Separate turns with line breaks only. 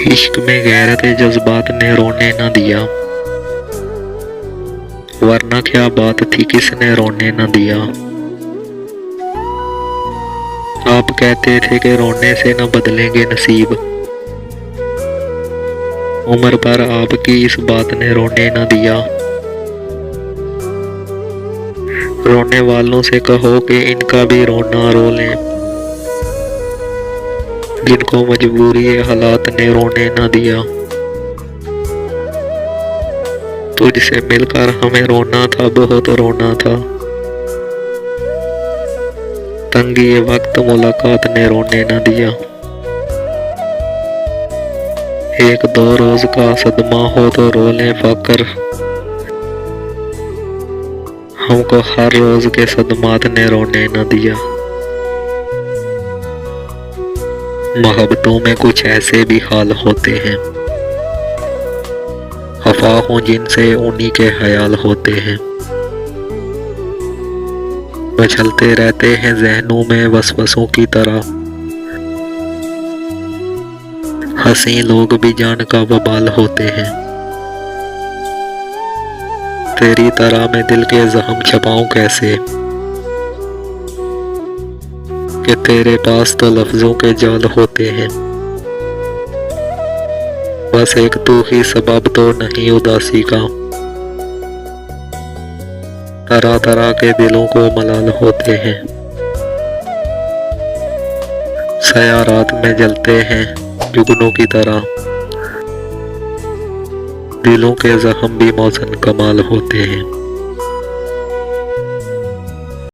इश्क में गैरत जज्बात ने रोने न दिया, वरना क्या बात थी किसने रोने न दिया। आप कहते थे कि रोने से न बदलेंगे नसीब, उम्र भर आपकी इस बात ने रोने न दिया। रोने वालों से कहो कि इनका भी रोना रो लें, जिनको मजबूरी हालात ने रोने न दिया। तुझसे मिलकर हमें रोना था, बहुत रोना था, तंगी ये वक्त मुलाकात ने रोने न दिया। एक दो रोज का सदमा हो तो रो लें फकर, हमको हर रोज के सदमात ने रोने न दिया। मोहब्बतों में कुछ ऐसे भी हाल होते हैं, अफवाहों जिनसे उन्हीं के ख्याल होते हैं। मचलते रहते हैं ज़हनों में वसवसों की तरह, हंसी लोग भी जान का वबाल होते हैं। तेरी तरह मैं दिल के जख्म छपाऊं कैसे, कि तेरे पास तो लफ्जों के जाल होते हैं। बस एक तू ही सबब तो नहीं उदासी का, तरह तरह के दिलों को मलाल होते हैं। सया रात में जलते हैं जुगनों की तरह, दिलों के जख्म भी मौसम कमाल होते हैं।